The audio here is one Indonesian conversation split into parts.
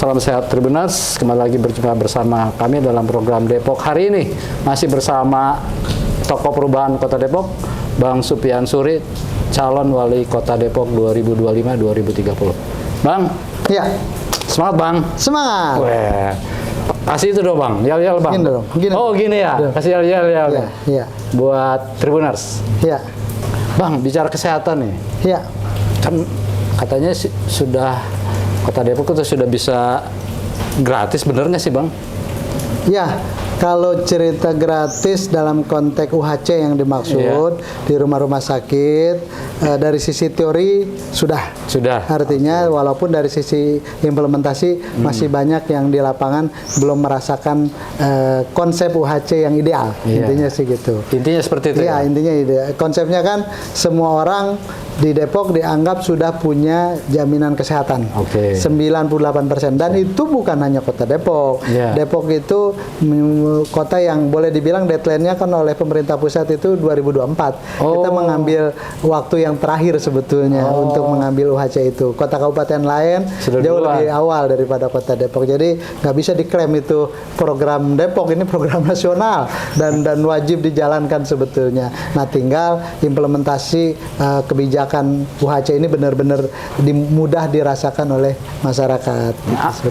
salam sehat Tribuners. Kembali lagi berjumpa bersama kami dalam program Depok hari ini. Masih bersama tokoh perubahan Kota Depok, Bang Supian Suri, calon wali Kota Depok 2025-2030. Bang, ya. Semangat Bang. Semangat. Weh. Kasih itu dong Bang, yel-yel Bang. Gini dong. Gini. Oh gini ya, Duh. kasih yel-yel ya. Iya. Buat Tribuners. Iya. Bang, bicara kesehatan nih. Iya. Kan katanya sudah Kota Depok itu sudah bisa gratis, bener nggak sih Bang? Ya, kalau cerita gratis dalam konteks UHC yang dimaksud di rumah-rumah sakit, dari sisi teori sudah. Artinya walaupun dari sisi implementasi masih banyak yang di lapangan belum merasakan konsep UHC yang ideal. Intinya sih gitu. Intinya seperti itu. Iya, intinya ideal. Konsepnya kan semua orang di Depok dianggap sudah punya jaminan kesehatan. 98%, dan itu bukan hanya Kota Depok. Depok itu kota yang boleh dibilang deadline-nya kan oleh pemerintah pusat itu 2024. Kita mengambil waktu yang terakhir sebetulnya untuk mengambil UHC itu. Kota kabupaten lain sudah jauh lebih awal daripada Kota Depok. Jadi nggak bisa diklaim itu program Depok, ini program nasional dan wajib dijalankan sebetulnya. Nah, tinggal implementasi kebijakan UHC ini benar-benar mudah dirasakan oleh masyarakat.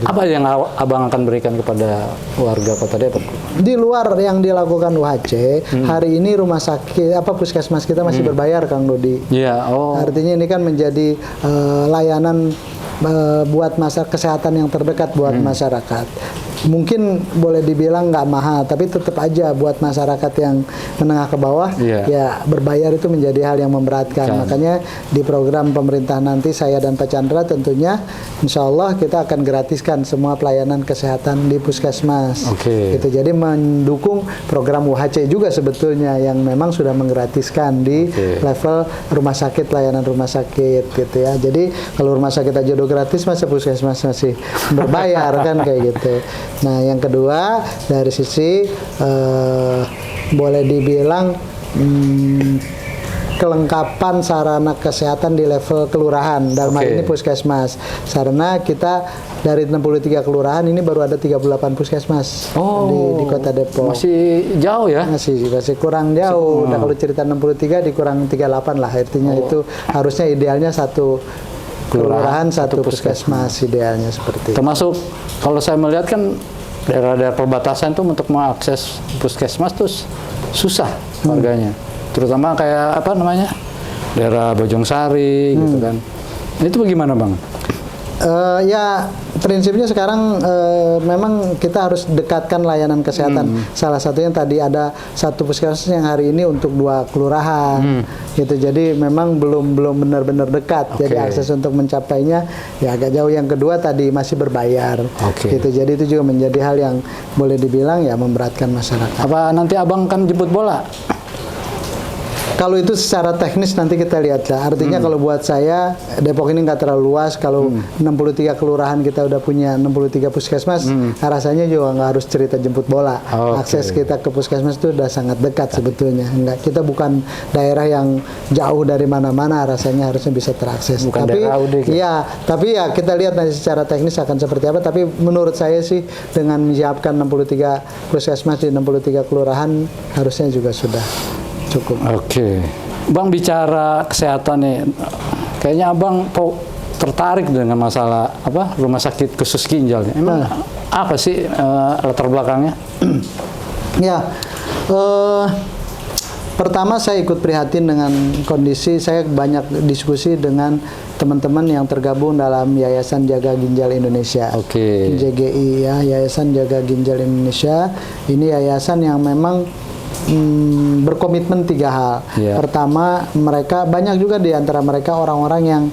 Apa yang Abang akan berikan kepada warga Kota Depok? Di luar yang dilakukan UHC, hari ini rumah sakit puskesmas kita masih berbayar, Kang Dodi. Artinya ini kan menjadi layanan buat masyarakat, kesehatan yang terdekat buat masyarakat. Mungkin boleh dibilang nggak mahal, tapi tetap aja buat masyarakat yang menengah ke bawah, ya berbayar itu menjadi hal yang memberatkan. Makanya di program pemerintah nanti saya dan Pak Chandra tentunya, insya Allah kita akan gratiskan semua pelayanan kesehatan di puskesmas. Gitu. Jadi mendukung program UHC juga sebetulnya yang memang sudah menggratiskan di level rumah sakit, pelayanan rumah sakit gitu ya. Jadi kalau rumah sakit aja udah gratis, masa puskesmas masih berbayar kan kayak gitu. Nah, yang kedua dari sisi boleh dibilang kelengkapan sarana kesehatan di level kelurahan, dalam hal ini puskesmas. Karena kita dari 63 kelurahan ini baru ada 38 puskesmas di Kota Depok. Masih jauh ya? Masih kurang jauh. Nah, kalau cerita 63 dikurang 38 lah. Artinya itu harusnya idealnya satu kelurahan, satu puskesmas idealnya seperti itu. Termasuk kalau saya melihat kan daerah-daerah perbatasan tuh untuk mengakses puskesmas tuh susah warganya. Terutama kayak daerah Bojongsari gitu kan. Itu bagaimana Bang? Ya prinsipnya sekarang memang kita harus dekatkan layanan kesehatan. Salah satunya tadi ada satu puskesmas yang hari ini untuk 2 kelurahan gitu. Jadi memang belum benar-benar dekat. Jadi akses untuk mencapainya ya agak jauh. Yang kedua tadi masih berbayar gitu. Jadi itu juga menjadi hal yang boleh dibilang ya memberatkan masyarakat. Apa nanti Abang kan jemput bola? Kalau itu secara teknis nanti kita lihat lah. Artinya kalau buat saya Depok ini nggak terlalu luas. Kalau 63 kelurahan kita udah punya 63 puskesmas, rasanya juga nggak harus cerita jemput bola. Akses kita ke puskesmas itu udah sangat dekat sebetulnya. Kita bukan daerah yang jauh dari mana-mana, rasanya harusnya bisa terakses. Tapi ya kita lihat nanti secara teknis akan seperti apa. Tapi menurut saya sih dengan menyiapkan 63 puskesmas di 63 kelurahan harusnya juga sudah cukup. Bang, bicara kesehatan nih, kayaknya Abang tertarik dengan masalah rumah sakit khusus ginjalnya. Emang apa sih latar belakangnya? Pertama saya ikut prihatin dengan kondisi, saya banyak diskusi dengan teman-teman yang tergabung dalam Yayasan Jaga Ginjal Indonesia, JGI ya, Yayasan Jaga Ginjal Indonesia. Ini yayasan yang memang berkomitmen 3 hal. Pertama, mereka banyak juga di antara mereka orang-orang yang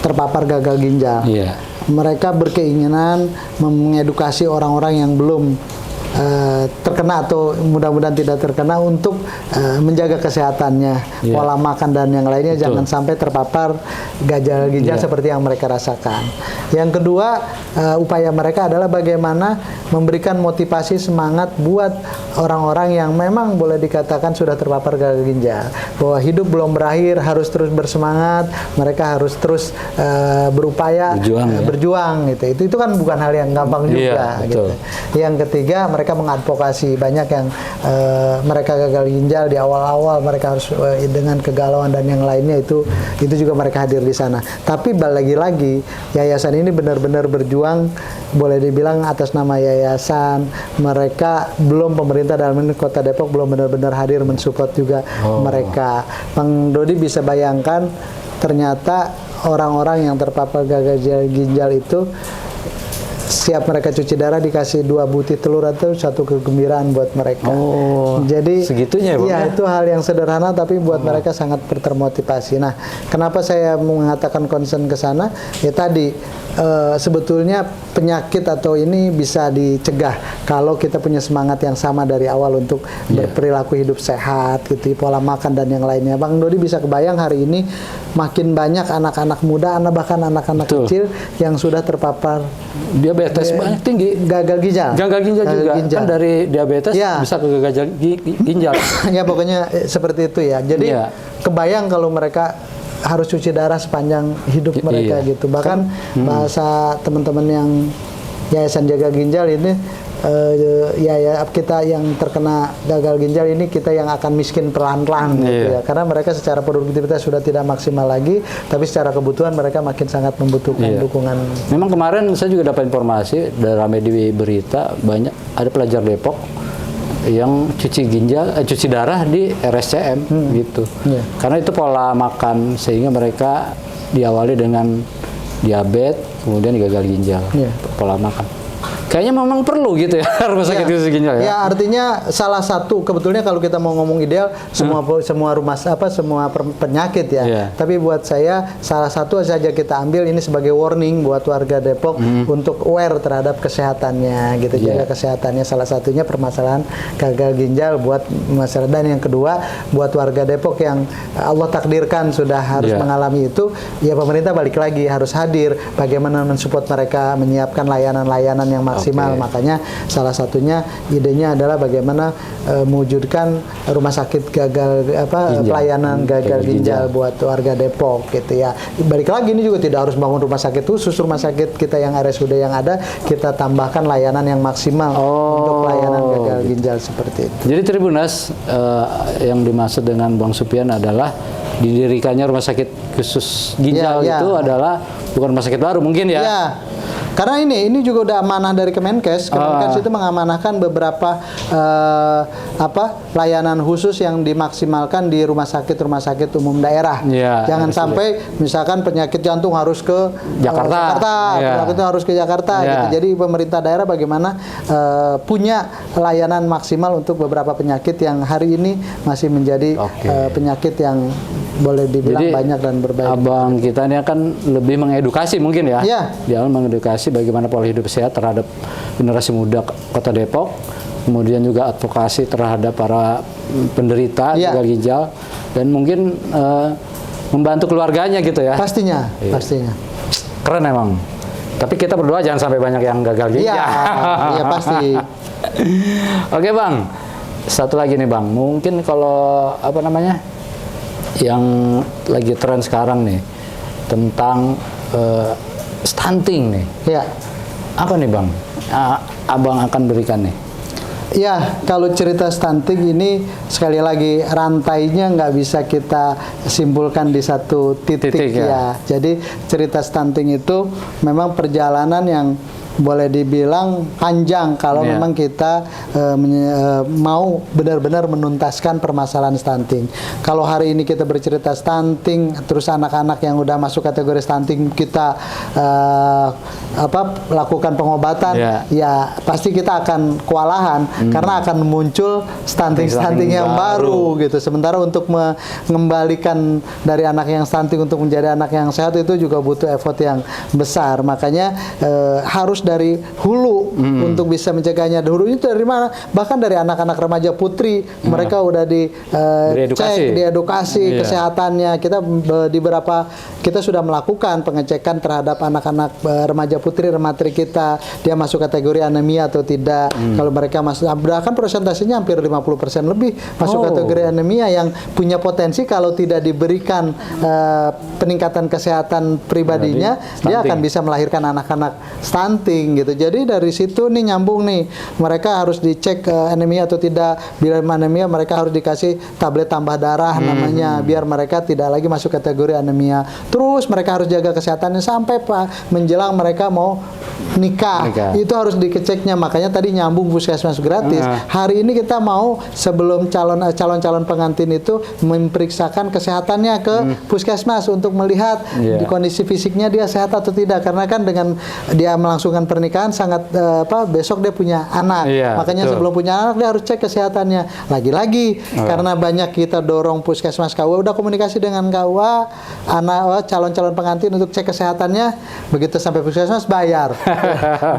terpapar gagal ginjal. Mereka berkeinginan mengedukasi orang-orang yang belum terkena atau mudah-mudahan tidak terkena untuk menjaga kesehatannya, pola makan dan yang lainnya. Betul. Jangan sampai terpapar gagal ginjal seperti yang mereka rasakan. Yang kedua, upaya mereka adalah bagaimana memberikan motivasi semangat buat orang-orang yang memang boleh dikatakan sudah terpapar gagal ginjal, bahwa hidup belum berakhir, harus terus bersemangat, mereka harus terus berupaya berjuang gitu. Itu kan bukan hal yang gampang juga gitu. Yang ketiga, mereka mengadvokasi. Banyak yang mereka gagal ginjal di awal-awal, mereka harus dengan kegalauan dan yang lainnya, itu juga mereka hadir di sana. Tapi lagi-lagi yayasan ini benar-benar berjuang, boleh dibilang atas nama yayasan. Mereka belum, pemerintah dalam ini Kota Depok belum benar-benar hadir mensupport juga mereka. Bang Dodi bisa bayangkan, ternyata orang-orang yang terpapar gagal ginjal itu siap mereka cuci darah dikasih 2 butir telur, atau satu kegembiraan buat mereka. Jadi segitunya ya, itu hal yang sederhana tapi buat mereka sangat termotivasi. Nah, kenapa saya mengatakan concern ke sana? Ya tadi sebetulnya penyakit atau ini bisa dicegah kalau kita punya semangat yang sama dari awal untuk berperilaku hidup sehat, gitu, pola makan dan yang lainnya. Bang Dodi bisa kebayang hari ini makin banyak anak-anak muda, bahkan anak-anak kecil yang sudah terpapar diabetes banyak tinggi, gagal ginjal juga. Kan dari diabetes bisa ke gagal ginjal. Ya pokoknya seperti itu ya. Jadi kebayang kalau mereka harus cuci darah sepanjang hidup mereka gitu. Bahkan bahasa teman-teman yang yayasan jaga ginjal ini, kita yang terkena gagal ginjal ini, kita yang akan miskin pelan-pelan gitu ya. Karena mereka secara produktivitas sudah tidak maksimal lagi, tapi secara kebutuhan mereka makin sangat membutuhkan dukungan. Memang kemarin saya juga dapat informasi dari di berita, banyak ada pelajar Depok yang cuci darah di RSCM gitu. Karena itu pola makan, sehingga mereka diawali dengan diabetes, kemudian gagal ginjal. Pola makan. Kayaknya memang perlu gitu ya rumah sakit khusus ginjal ya. Ya, artinya salah satu, kebetulannya kalau kita mau ngomong ideal, semua penyakit ya. Tapi buat saya salah satu saja kita ambil ini sebagai warning buat warga Depok untuk aware terhadap kesehatannya gitu, jaga kesehatannya. Salah satunya permasalahan gagal ginjal buat masyarakat. Dan yang kedua, buat warga Depok yang Allah takdirkan sudah harus mengalami itu, ya pemerintah balik lagi harus hadir bagaimana mensupport mereka, menyiapkan layanan-layanan yang maksimal. Makanya salah satunya idenya adalah bagaimana mewujudkan rumah sakit pelayanan gagal ginjal buat warga Depok gitu ya. Balik lagi, ini juga tidak harus bangun rumah sakit khusus. Rumah sakit kita yang RSUD yang ada, kita tambahkan layanan yang maksimal untuk pelayanan gagal ginjal seperti itu. Jadi Tribunas, yang dimaksud dengan Bang Supian adalah didirikannya rumah sakit khusus ginjal itu adalah bukan rumah sakit baru mungkin ya. Karena ini juga udah amanah dari Kemenkes. Kemenkes itu mengamanahkan beberapa layanan khusus yang dimaksimalkan di rumah sakit umum daerah. Jangan sampai misalkan penyakit jantung harus ke Jakarta, penyakit harus ke Jakarta gitu. Jadi pemerintah daerah bagaimana punya layanan maksimal untuk beberapa penyakit yang hari ini masih menjadi penyakit yang boleh dibilang jadi, banyak dan berbahaya. Abang kita ini akan lebih mengedukasi mungkin ya. Dia mengedukasi bagaimana pola hidup sehat terhadap generasi muda Kota Depok, kemudian juga advokasi terhadap para penderita gagal ginjal, dan mungkin membantu keluarganya gitu ya. Pastinya. Keren emang. Tapi kita berdoa jangan sampai banyak yang gagal ginjal. Iya pasti. Oke Bang, satu lagi nih Bang, mungkin kalau yang lagi tren sekarang nih tentang stunting nih. Apa nih Bang? Abang akan berikan nih. Ya, kalau cerita stunting ini sekali lagi rantainya nggak bisa kita simpulkan di satu titik ya. Jadi cerita stunting itu memang perjalanan yang boleh dibilang panjang kalau memang kita mau benar-benar menuntaskan permasalahan stunting. Kalau hari ini kita bercerita stunting, terus anak-anak yang udah masuk kategori stunting kita lakukan pengobatan, ya pasti kita akan kewalahan karena akan muncul stunting yang baru gitu. Sementara untuk mengembalikan dari anak yang stunting untuk menjadi anak yang sehat itu juga butuh effort yang besar. Makanya harus dari hulu untuk bisa mencegahnya. Hulu itu dari mana? Bahkan dari anak-anak remaja putri, mereka udah cek, diedukasi kesehatannya. Kita sudah melakukan pengecekan terhadap anak-anak remaja putri, rematri kita, dia masuk kategori anemia atau tidak. Kalau mereka masuk, bahkan persentasenya hampir 50% lebih masuk kategori anemia, yang punya potensi kalau tidak diberikan peningkatan kesehatan pribadinya, dia akan bisa melahirkan anak-anak stunting gitu. Jadi dari situ nih nyambung nih, mereka harus dicek anemia atau tidak. Bila anemia, mereka harus dikasih tablet tambah darah namanya, biar mereka tidak lagi masuk kategori anemia. Terus mereka harus jaga kesehatannya sampai menjelang mereka mau nikah. Itu harus dikeceknya. Makanya tadi nyambung puskesmas gratis. Hari ini kita mau sebelum calon-calon pengantin itu memeriksakan kesehatannya ke puskesmas untuk melihat di kondisi fisiknya dia sehat atau tidak. Karena kan dengan dia melangsungkan pernikahan sangat besok dia punya anak. Makanya sebelum punya anak dia harus cek kesehatannya. Lagi-lagi karena banyak kita dorong puskesmas KUA, udah komunikasi dengan KUA, calon-calon pengantin untuk cek kesehatannya, begitu sampai puskesmas bayar.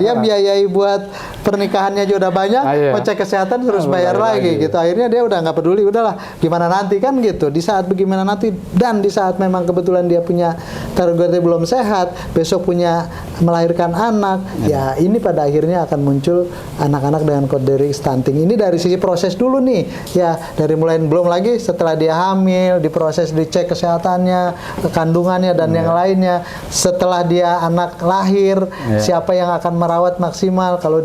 Dia biayai buat pernikahannya juga udah banyak, mau cek kesehatan terus bayar lagi gitu. Akhirnya dia udah nggak peduli, udahlah gimana nanti kan gitu. Di saat bagaimana nanti, dan di saat memang kebetulan dia punya targetnya belum sehat, besok punya melahirkan anak, ya ini pada akhirnya akan muncul anak-anak dengan kode stunting. Ini dari sisi proses dulu nih, ya dari mulai, belum lagi setelah dia hamil, diproses, dicek kesehatannya, kandungannya dan yang lainnya. Setelah dia anak lahir, siapa yang akan merawat maksimal? Kalau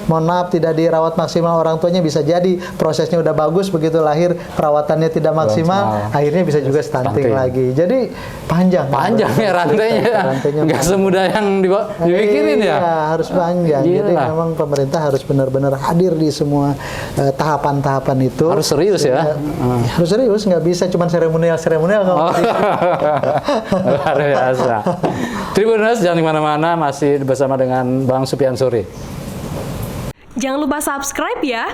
mohon maaf tidak dirawat maksimal orang tuanya, bisa jadi prosesnya udah bagus, begitu lahir perawatannya tidak maksimal, akhirnya bisa juga stunting lagi. Jadi panjang ya rantainya, nggak semudah yang dipikirin ya. Harus panjang. Jadi memang pemerintah harus benar-benar hadir di semua tahapan-tahapan itu. Harus serius ya. Harus serius, nggak bisa cuma seremonial kalau luar biasa. Tribuners, jangan kemana-mana, masih bersama dengan Bang Supian Suri. Jangan lupa subscribe ya.